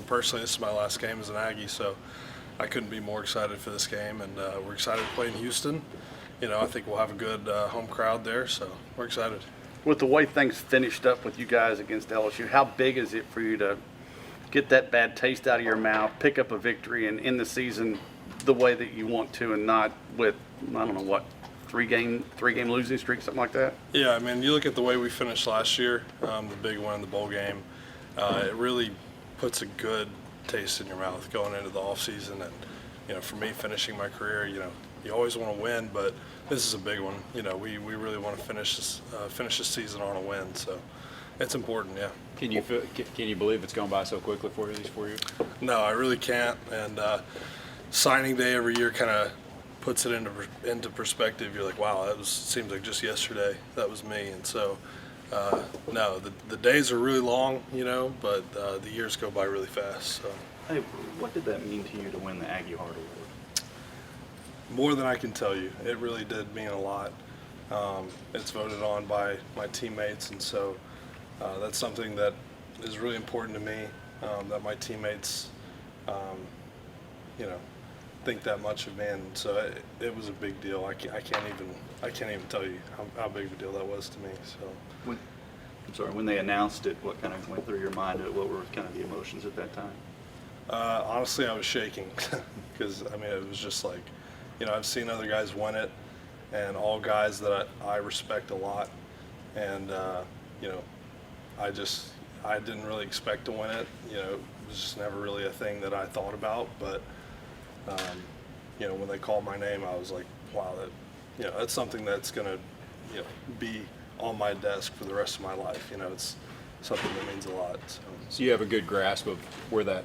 personally, this is my last game as an Aggie, so I couldn't be more excited for this game, and we're excited to play in Houston. I think we'll have a good home crowd there, so we're excited. With the way things finished up with you guys against LSU, how big is it for you to get that bad taste out of your mouth, pick up a victory, and end the season the way that you want to, and not with, I don't know what, three game losing streak, something like that? Yeah, I mean, you look at the way we finished last year, the big one in the bowl game. It really puts a good taste in your mouth going into the off season, and for me, finishing my career, you always want to win, but this is a big one. We really want to finish this season on a win, so it's important. Yeah. Can you believe it's gone by so quickly for you these 4 years? No, I really can't. And signing day every year kind of puts it into perspective. You're like, wow, seems like just yesterday that was me. And so, no, the days are really long, but the years go by really fast. So. Hey, what did that mean to you to win the Aggie Heart Award? More than I can tell you. It really did mean a lot. It's voted on by my teammates, and so that's something that is really important to me, that my teammates, think that much of me, and so it was a big deal. I can't even tell you how big of a deal that was to me. So. When they announced it, what kind of went through your mind? What were kind of the emotions at that time? Honestly, I was shaking because it was just like, I've seen other guys win it, and all guys that I respect a lot, and I didn't really expect to win it. It was just never really a thing that I thought about. But when they called my name, I was like, wow, that's something that's gonna be on my desk for the rest of my life. It's something that means a lot. So you have a good grasp of where that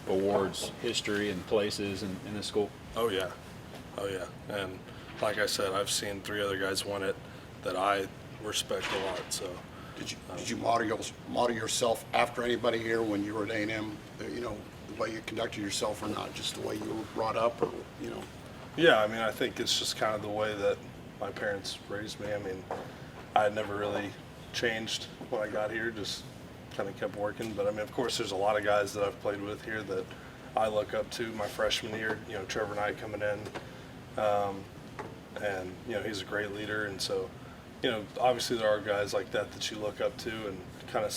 award's history and places in the school? Oh yeah, and like I said, I've seen 3 other guys win it that I respect a lot. So. Did you model yourself after anybody here when you were at A&M? The way you conducted yourself, or not just the way you were brought up, or Yeah, I think it's just kind of the way that my parents raised me. I had never really changed when I got here, just kind of kept working. But of course, there's a lot of guys that I've played with here that I look up to. My freshman year, Trevor Knight coming in, and he's a great leader, and so. Obviously there are guys like that you look up to and kind of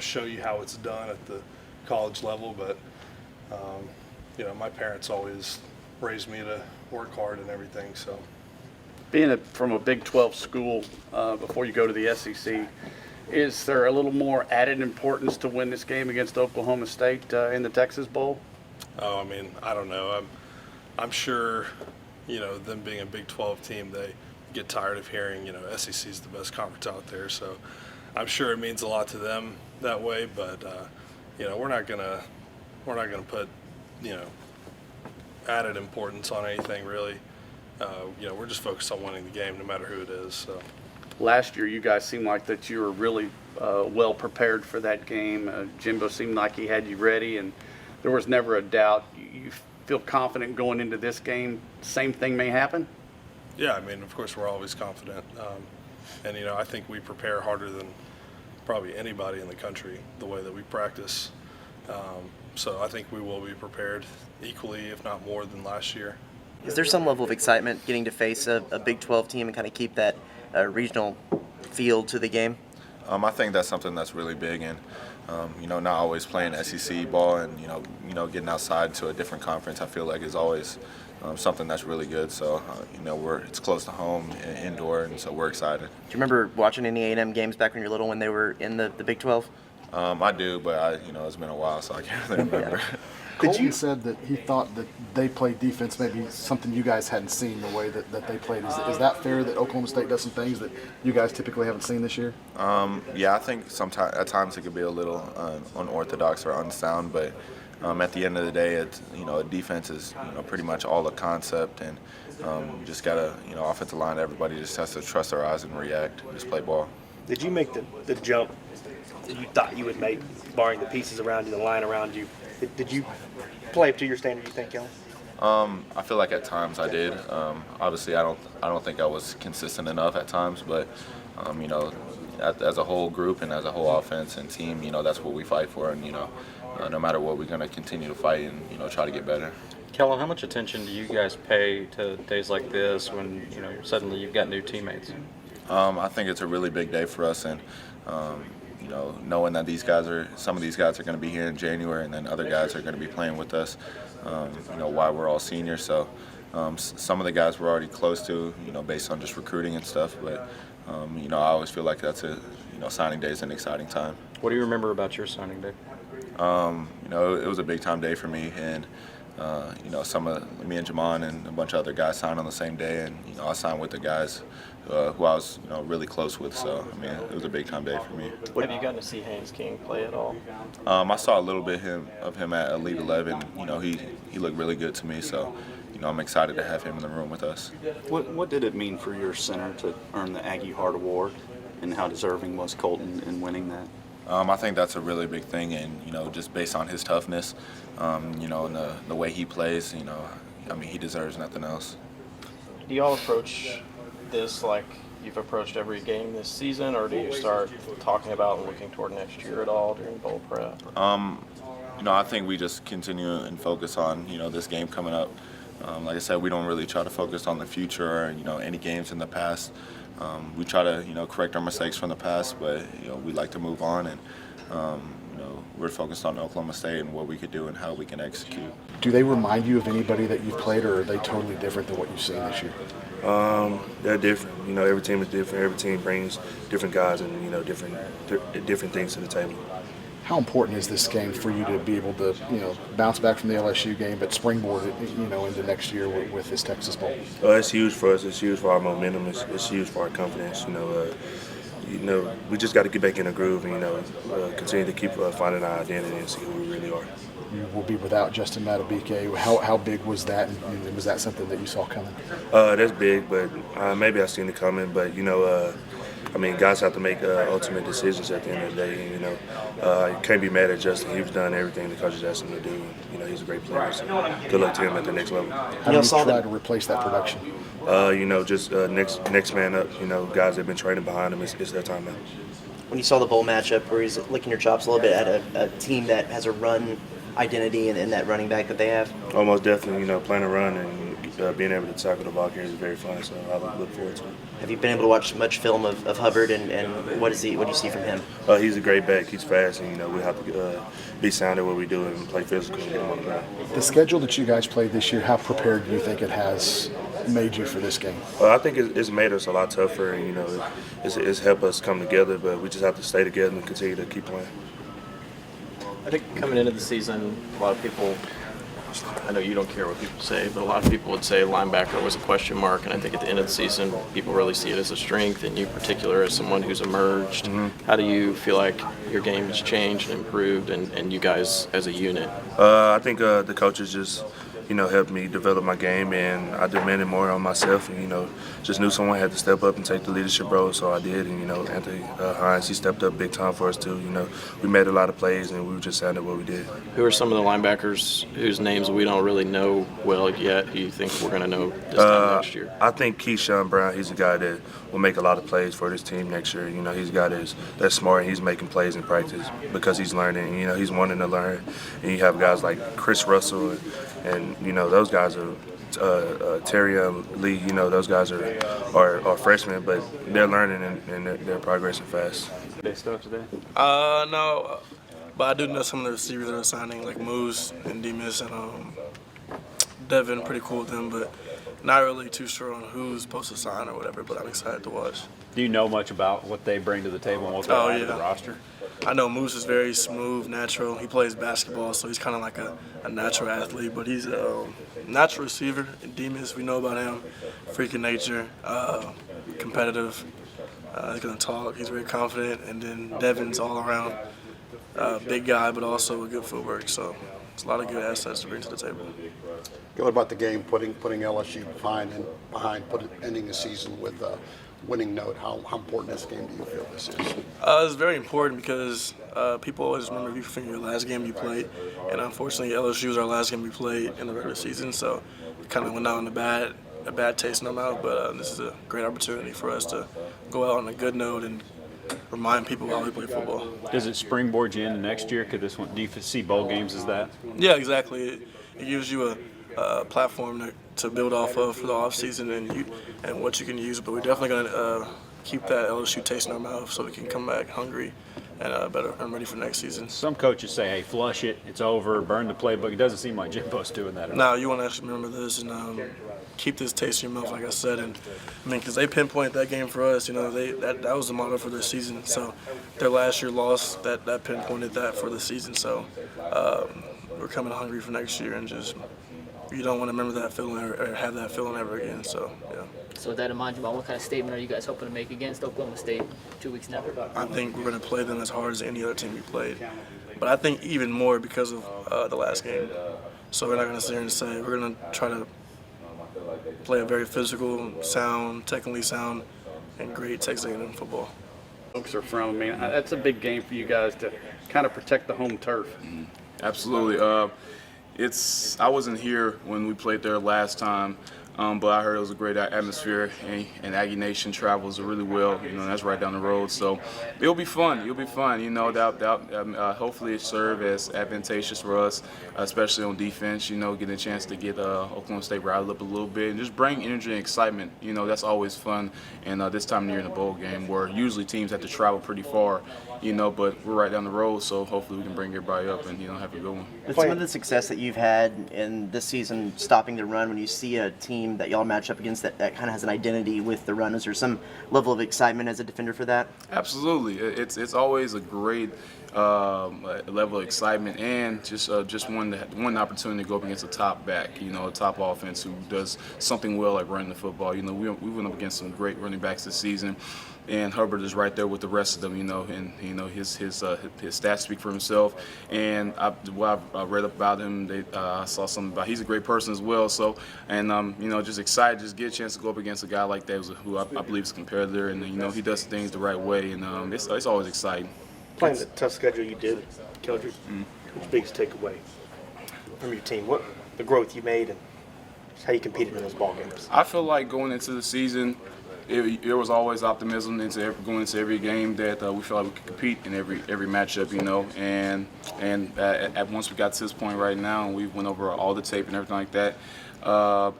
show you how it's done at the college level. But, my parents always raised me to work hard and everything. So, Being from a Big 12 school, before you go to the SEC, is there a little more added importance to win this game against Oklahoma State in the Texas Bowl? Oh, I don't know. I'm sure, them being a Big 12 team, they get tired of hearing, SEC is the best conference out there. So I'm sure it means a lot to them that way. But we're not gonna put added importance on anything really. We're just focused on winning the game, no matter who it is. So. Last year, you guys seemed like that you were really well prepared for that game. Jimbo seemed like he had you ready, and there was never a doubt. You feel confident going into this game? Same thing may happen? Yeah, of course we're always confident, and I think we prepare harder than probably anybody in the country the way that we practice. So I think we will be prepared equally, if not more, than last year. Is there some level of excitement getting to face a Big 12 team and kind of keep that regional feel to the game? I think that's something that's really big, and not always playing SEC ball, and getting outside to a different conference, I feel like is always something that's really good. So it's close to home, indoor, and so we're excited. Do you remember watching any A&M games back when you were little when they were in the Big 12? I do, but it's been a while, so I can't really remember. Colton said that he thought that they played defense, maybe something you guys hadn't seen the way that they played. Is that fair that Oklahoma State does some things that you guys typically haven't seen this year? Yeah, I think sometimes at times it could be a little unorthodox or unsound, but at the end of the day, it's defense is pretty much all the concept, and you just gotta offensive line, everybody just has to trust their eyes and react, and just play ball. Did you make the jump that you thought you would make, barring the pieces around you, the line around you? Did you play up to your standard, you think, Kelly? I feel like at times I did. Obviously, I don't think I was consistent enough at times, but as a whole group and as a whole offense and team, that's what we fight for. And no matter what, we're going to continue to fight and try to get better. Kellen, how much attention do you guys pay to days like this when suddenly you've got new teammates? I think it's a really big day for us, and knowing that some of these guys are going to be here in January, and then other guys are going to be playing with us. While we're all seniors, so some of the guys we're already close to, based on just recruiting and stuff. But I always feel like that's signing day is an exciting time. What do you remember about your signing day? It was a big time day for me, and me and Jamon and a bunch of other guys signed on the same day, and I signed with the guys who I was really close with. So it was a big time day for me. Have you gotten to see Haynes King play at all? I saw a little bit of him at Elite 11. He looked really good to me. So I'm excited to have him in the room with us. What did it mean for your center to earn the Aggie Heart Award, and how deserving was Colton in winning that? I think that's a really big thing, and just based on his toughness, and the way he plays, he deserves nothing else. Do y'all approach this like you've approached every game this season, or do you start talking about and looking toward next year at all during bowl prep? I think we just continue and focus on this game coming up. Like I said, we don't really try to focus on the future or any games in the past. We try to correct our mistakes from the past, but we like to move on, and we're focused on Oklahoma State and what we could do and how we can execute. Do they remind you of anybody that you've played, or are they totally different than what you've seen this year? They're different. Every team is different. Every team brings different guys and different things to the table. How important is this game for you to be able to bounce back from the LSU game, but springboard it into next year with this Texas Bowl? It's huge for us. It's huge for our momentum. It's huge for our confidence. We just got to get back in the groove and continue to keep finding our identity and see who we really are. You will be without Justin Matabike. How big was that, and was that something that you saw coming? That's big, but maybe I seen it coming. But guys have to make ultimate decisions at the end of the day. You can't be mad at Justin. He's done everything the coaches asked him to do. He's a great player. So good luck to him at the next level. How do you try to replace that production? Next man up. Guys that have been training behind him. It's their time now. When you saw the bowl matchup where he's licking your chops a little bit at a team that has a run identity and that running back that they have? Almost definitely. Playing a run and being able to tackle the ball carrier is very fun. So I look forward to it. Have you been able to watch much film of Hubbard, and what do you see from him? He's a great back. He's fast, and we have to be sound at what we do and play physical and get him on the ground. The schedule that you guys played this year, how prepared do you think it has made you for this game? I think it's made us a lot tougher, and it's helped us come together. But we just have to stay together and continue to keep playing. I think coming into the season, a lot of people, I know you don't care what people say, but a lot of people would say linebacker was a question mark, and I think at the end of the season, people really see it as a strength, and you in particular as someone who's emerged. Mm-hmm. How do you feel like your game has changed and improved, and you guys as a unit? I think the coaches just helped me develop my game, and I demanded more on myself, and just knew someone had to step up and take the leadership role, so I did. And Anthony Hines, he stepped up big time for us too. We made a lot of plays, and we were just sound at what we did. Who are some of the linebackers whose names we don't really know well yet, who you think we're going to know this time next year? I think Keyshawn Brown, he's a guy that will make a lot of plays for this team next year. He's a guy that's smart, and he's making plays in practice because he's learning. He's wanting to learn. And you have guys like Chris Russell and those guys are Terry Lee. Those guys are freshmen, but they're learning and they're progressing fast. They stuff today? No, but I do know some of the receivers that are signing, like Moose and Demas and Devin. Pretty cool with them, but not really too sure on who's supposed to sign or whatever. But I'm excited to watch. Do you know much about what they bring to the table and what they add to the roster? I know Moose is very smooth, natural. He plays basketball, so he's kind of like a natural athlete, but he's a natural receiver. And Demas, we know about him, freak of nature, competitive. He's going to talk. He's very confident. And then Devin's all around big guy, but also a good footwork. So it's a lot of good assets to bring to the table. What about the game, putting LSU behind, ending the season with a winning note? How important this game do you feel this is? It's very important because people always remember you from your last game you played, and unfortunately LSU was our last game we played in the regular season, so it kind of went out in a bad taste in our mouth. But this is a great opportunity for us to go out on a good note and remind people how we play football. Does it springboard you into next year? Could this one, do you see bowl games as that? Yeah, exactly. It gives you a platform to build off of for the offseason and what you can use. But we're definitely going to keep that LSU taste in our mouth so we can come back hungry and better and ready for next season. Some coaches say, hey, flush it, it's over, burn the playbook. It doesn't seem like Jimbo's doing that at all. Now, you want to actually remember this and keep this taste in your mouth, like I said. And I mean, because they pinpointed that game for us, that was the motto for their season. So their last year loss, that pinpointed that for the season. So we're coming hungry for next year, and just you don't want to remember that feeling or have that feeling ever again. So yeah. So with that in mind, Jamal, what kind of statement are you guys hoping to make against Oklahoma State 2 weeks now? I think we're going to play them as hard as any other team we played. But I think even more because of the last game. So we're not going to sit here and say we're going to try to play a very physical, sound, technically sound, and great Texas A&M football. Folks are from. I mean, that's a big game for you guys to kind of protect the home turf. Absolutely. I wasn't here when we played there last time, but I heard it was a great atmosphere, and Aggie Nation travels really well. That's right down the road, so it'll be fun. Hopefully it serve as advantageous for us, especially on defense. Getting a chance to get Oklahoma State riled up a little bit and just bring energy and excitement. That's always fun. And this time of year in the bowl game, where usually teams have to travel pretty far, but we're right down the road, so hopefully we can bring everybody up and have a good one. With some of the success that you've had in this season stopping the run, when you see a team that y'all match up against that kind of has an identity with the run, is there some level of excitement as a defender for that? Absolutely. It's always a great level of excitement, and just one opportunity to go up against a top back, a top offense who does something well like running the football. We went up against some great running backs this season, and Hubbard is right there with the rest of them, and his stats speak for himself. And I read about him, I saw something about he's a great person as well. So, and just excited, just get a chance to go up against a guy like that who I believe is a competitor, and he does things the right way, and it's always exciting. Playing the tough schedule you did, Keldrick, what's the biggest takeaway from your team? What the growth you made and just how you competed in those ball games? I feel like going into the season, there was always optimism going into every game that we felt like we could compete in every matchup, and once we got to this point right now, and we went over all the tape and everything like that.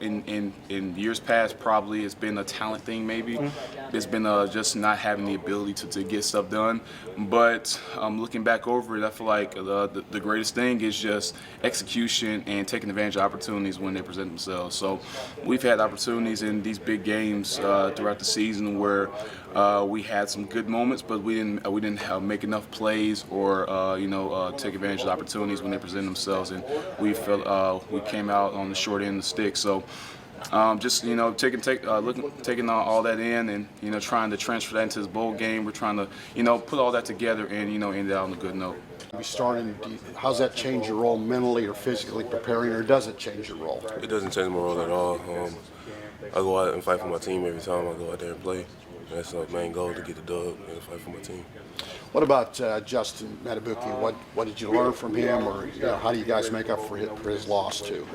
In years past, probably it's been a talent thing. Maybe it's been just not having the ability to get stuff done. But looking back over it, I feel like the greatest thing is just execution and taking advantage of opportunities when they present themselves. So we've had opportunities in these big games throughout the season where we had some good moments, but we didn't make enough plays or take advantage of opportunities when they present themselves, and we felt we came out on the short end of the stick. So just taking all that in and trying to transfer that into this bowl game. We're trying to put all that together and end it out on a good note. How's that change your role mentally or physically preparing, or does it change your role? It doesn't change my role at all. I go out and fight for my team every time I go out there and play. That's the main goal, to get the dub and fight for my team. What about Justin Matabuki? What did you learn from him, or how do you guys make up for his loss too?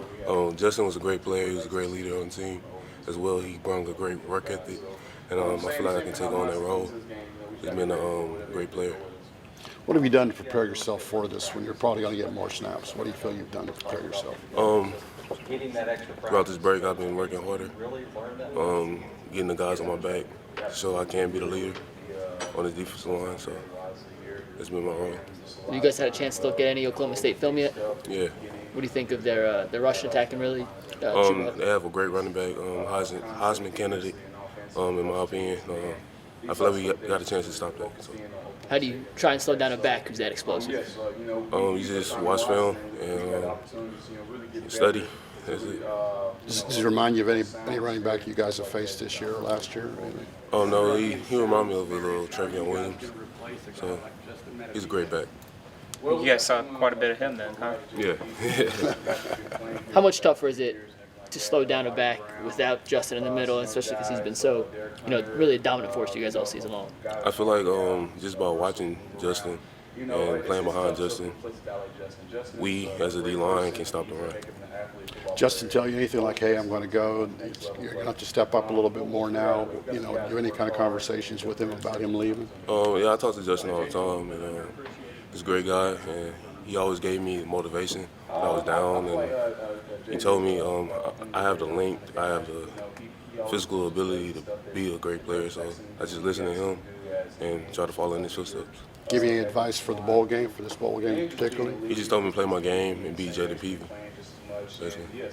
Justin was a great player. He was a great leader on the team as well. He brought a great work ethic, and I feel like I can take on that role. He's been a great player. What have you done to prepare yourself for this when you're probably going to get more snaps? What do you feel you've done to prepare yourself? Throughout this break, I've been working harder, getting the guys on my back so I can be the leader on the defensive line. So that's been my role. Have you guys had a chance to look at any Oklahoma State film yet? Yeah. What do you think of their rushing attack and really? They have a great running back, Heisman candidate, in my opinion. I feel like we got a chance to stop that. So. How do you try and slow down a back who's that explosive? You just watch film and study. That's it. Does it remind you of any running back you guys have faced this year or last year? Maybe? Oh no, he reminded me of a little Trevion Williams. So he's a great back. You guys saw quite a bit of him then, huh? Yeah. How much tougher is it to slow down a back without Justin in the middle, especially because he's been so, really a dominant force to you guys all season long? I feel like just by watching Justin and playing behind Justin, we as a D-line can stop the run. Justin tell you anything like, hey, I'm going to go, you're going to have to step up a little bit more now? You know, do any kind of conversations with him about him leaving? Yeah, I talk to Justin all the time, and he's a great guy, and he always gave me motivation when I was down, and he told me I have the length, I have the physical ability to be a great player, so I just listen to him and try to follow in his footsteps. Give you any advice for the bowl game, for this bowl game particularly? He just told me to play my game and beat Jaden Peevy, basically.